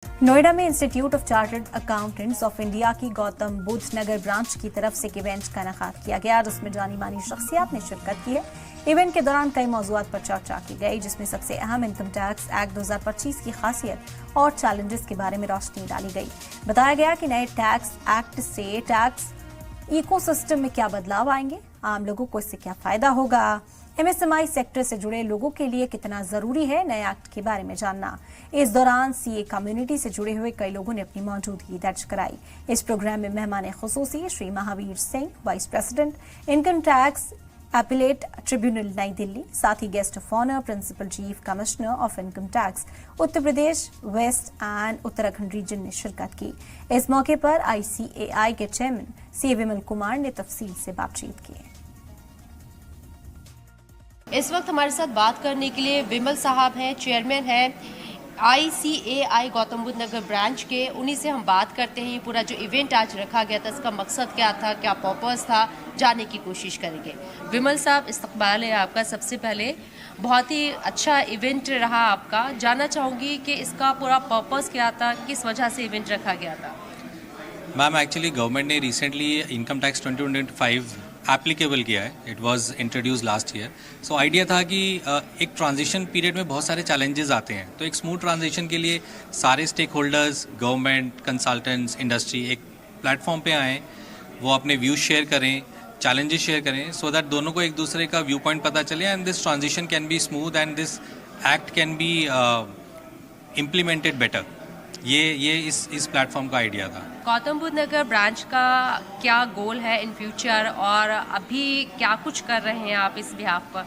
नोएडा में institute of chartered accountants of India की गौतम बुद्ध नगर branch की तरफ से एक इवेंट का इनेकाद किया गया, जिसमें जानी मानी शख्सियत ने शिरकत की है। इवेंट के दौरान कई मौज़ूआत पर चर्चा की गई, जिसमें सबसे अहम इनकम टैक्स एक्ट 2025 की खासियत और चैलेंजेस के बारे में रोशनी डाली गई। बताया गया कि नए टैक्स एक्ट से टैक्स इकोसिस्टम में क्या बदलाव आएंगे, आम लोगों को इससे क्या फायदा होगा, एमएसएमई सेक्टर से जुड़े लोगों के लिए कितना जरूरी है नए एक्ट के बारे में जानना। इस दौरान सीए कम्युनिटी से जुड़े हुए कई लोगों ने अपनी मौजूदगी दर्ज कराई। इस प्रोग्राम में मेहमान खुसूसी Shri Mahavir Singh, vice president income tax appellate tribunal Nai Delhi, साथ ही guest of honour principal chief commissioner of income tax Uttar Pradesh west and Uttarakhand region ने शिरकत की। इस मौके पर ICAI के चेयरमैन सी विमल कुमार ने तफसील से बातचीत की। इस वक्त हमारे साथ बात करने के लिए विमल साहब हैं, चेयरमैन हैं ICAI गौतम बुद्ध नगर ब्रांच के। उन्हीं से हम बात करते हैं। ये पूरा जो इवेंट आज रखा गया था, इसका मकसद क्या था, क्या पर्पस था, जानने की कोशिश करेंगे। विमल साहब, इस्तकबाल है आपका। सबसे पहले बहुत ही अच्छा इवेंट रहा आपका। जानना चाहूँगी कि इसका पूरा पर्पस क्या था, किस वजह से इवेंट रखा गया था। मैम, एक्चुअली गवर्नमेंट ने रिसेंटली इनकम टैक्स 2025 एप्लीकेबल किया है। It was introduce last year. So idea था कि एक ट्रांजिशन पीरियड में बहुत सारे चैलेंजेस आते हैं, तो एक स्मूथ ट्रांजिशन के लिए सारे stakeholders, government, consultants, industry एक प्लेटफॉर्म पे आएँ, वो अपने व्यूज शेयर करें, चैलेंजेस शेयर करें, सो दैट दोनों को एक दूसरे का व्यू पॉइंट पता चले and this transition can be smooth and this act can be implemented better. ये इस प्लेटफॉर्म का आइडिया था। गौतम बुद्ध नगर ब्रांच का क्या गोल है इन फ्यूचर, और अभी क्या कुछ कर रहे हैं आप इस बिहाफ पर?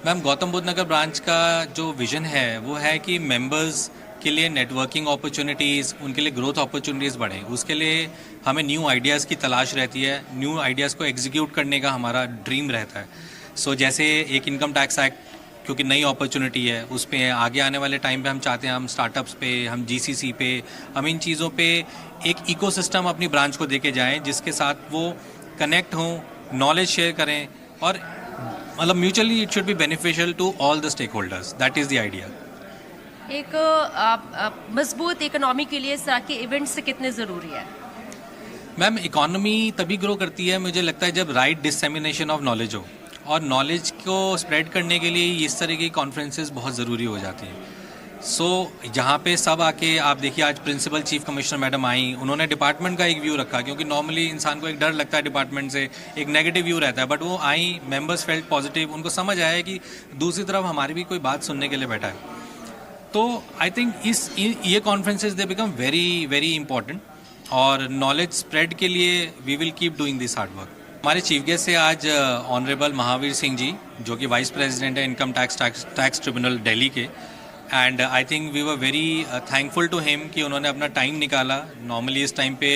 मैम, गौतम बुद्ध नगर ब्रांच का जो विजन है वो है कि मेंबर्स के लिए नेटवर्किंग अपॉर्चुनिटीज़, उनके लिए ग्रोथ अपॉर्चुनिटीज़ बढ़ें। उसके लिए हमें न्यू आइडियाज़ की तलाश रहती है, न्यू आइडियाज़ को एग्जीक्यूट करने का हमारा ड्रीम रहता है। सो जैसे एक इनकम टैक्स एक्ट क्योंकि नई अपॉर्चुनिटी है, उस पे आगे आने वाले टाइम पे हम चाहते हैं हम स्टार्टअप्स पे, हम GCC पे, हम इन चीज़ों पे एक इकोसिस्टम अपनी ब्रांच को देके जाएं, जिसके साथ वो कनेक्ट हों, नॉलेज शेयर करें और मतलब mutually it should be beneficial to all the stakeholders. That is the idea. एक मजबूत इकोनॉमी के लिए इस तरह के इवेंट्स से कितने ज़रूरी है? मैम, इकॉनमी तभी ग्रो करती है मुझे लगता है जब राइट डिसेमिनेशन ऑफ नॉलेज हो, और नॉलेज को स्प्रेड करने के लिए इस तरह की कॉन्फ्रेंसेस बहुत ज़रूरी हो जाती हैं। सो जहाँ पे सब आके आप देखिए, आज प्रिंसिपल चीफ कमिश्नर मैडम आई, उन्होंने डिपार्टमेंट का एक व्यू रखा, क्योंकि नॉर्मली इंसान को एक डर लगता है डिपार्टमेंट से, एक नेगेटिव व्यू रहता है, बट वो आई, मेंबर्स फेल्ट पॉजिटिव, उनको समझ आया कि दूसरी तरफ हमारी भी कोई बात सुनने के लिए बैठा है। तो आई थिंक ये conferences they become very very important, और नॉलेज स्प्रेड के लिए we will keep doing this hard work. हमारे चीफ गेस्ट है आज ऑनरेबल महावीर सिंह जी, जो कि वाइस प्रेसिडेंट है इनकम टैक्स ट्रिब्यूनल दिल्ली के, and I think we were very thankful to him कि उन्होंने अपना टाइम निकाला। नॉर्मली इस टाइम पे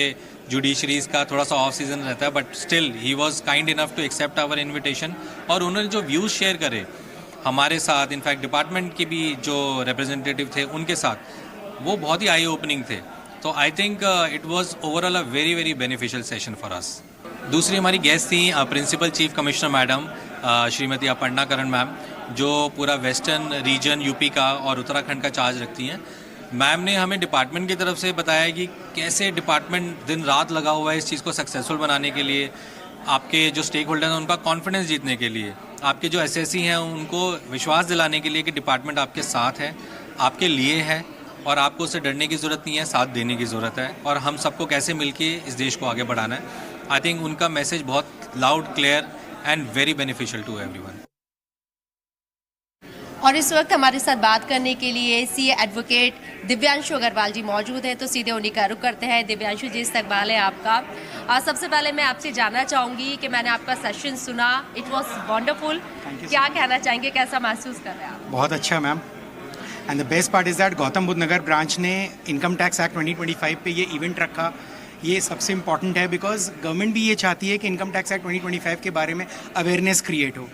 जुडिशरीज का थोड़ा सा ऑफ सीजन रहता है, but still he was kind enough to accept our invitation, और उन्होंने जो व्यूज़ शेयर करे हमारे साथ, इनफैक्ट डिपार्टमेंट के भी जो रिप्रेजेंटेटिव थे उनके साथ, वो बहुत ही आई ओपनिंग थे। तो I think it was overall a very very beneficial session for us. दूसरी हमारी गेस्ट थी principal chief commissioner madam Shrimati Aparna Karan ma'am, जो पूरा वेस्टर्न रीजन यूपी का और उत्तराखंड का चार्ज रखती हैं। मैम ने हमें डिपार्टमेंट की तरफ से बताया कि कैसे डिपार्टमेंट दिन रात लगा हुआ है इस चीज़ को सक्सेसफुल बनाने के लिए, आपके जो स्टेक होल्डर हैं उनका कॉन्फिडेंस जीतने के लिए, आपके जो SSC हैं उनको विश्वास दिलाने के लिए कि डिपार्टमेंट आपके साथ है, आपके लिए है, और आपको उससे डरने की ज़रूरत नहीं है, साथ देने की ज़रूरत है, और हम सबको कैसे मिलके इस देश को आगे बढ़ाना है। आई थिंक उनका मैसेज बहुत loud, clear and very beneficial to everyone. और इस वक्त हमारे साथ बात करने के लिए सीए एडवोकेट दिव्यांशु अग्रवाल जी मौजूद हैं, तो सीधे उन्हीं का रुख करते हैं। दिव्यांशु जी, इस्तकबाल है आपका। सबसे पहले मैं आपसे जानना चाहूँगी कि मैंने आपका सेशन सुना, इट वॉज वंडरफुल। क्या कहना चाहेंगे, कैसा महसूस कर रहे हैं आप? बहुत अच्छा ma'am, and the best part is that Gautam Buddha Nagar branch ने इनकम टैक्स एक्ट 2025 पे ये इवेंट रखा। ये सबसे इम्पॉर्टेंट है, बिकॉज गवर्नमेंट भी ये चाहती है कि इनकम टैक्स एक्ट 2025 के बारे में अवेयरनेस क्रिएट हो।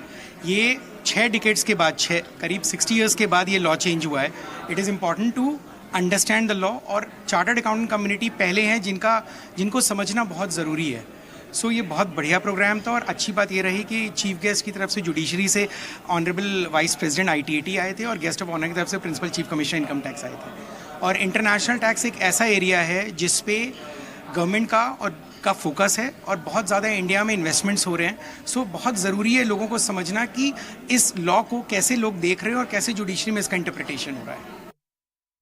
ये 6 डिकेड्स के बाद, करीब 60 ईयर्स के बाद ये लॉ चेंज हुआ है। It is important to understand the law, और चार्टर्ड अकाउंटेंट कम्युनिटी पहले हैं जिनको समझना बहुत ज़रूरी है। सो ये बहुत बढ़िया प्रोग्राम था, और अच्छी बात ये रही कि चीफ गेस्ट की तरफ से जुडिशरी से ऑनरेबल वाइस प्रेसिडेंट ITAT आए थे, और गेस्ट ऑफ ऑनर की तरफ से principal chief commissioner income tax आए थे। और इंटरनेशनल टैक्स एक ऐसा एरिया है जिस पे गवर्नमेंट का फोकस है और बहुत ज़्यादा इंडिया में इन्वेस्टमेंट्स हो रहे हैं। सो बहुत ज़रूरी है लोगों को समझना कि इस लॉ को कैसे लोग देख रहे हैं और कैसे जुडिशरी में इसका इंटरप्रिटेशन हो रहा है।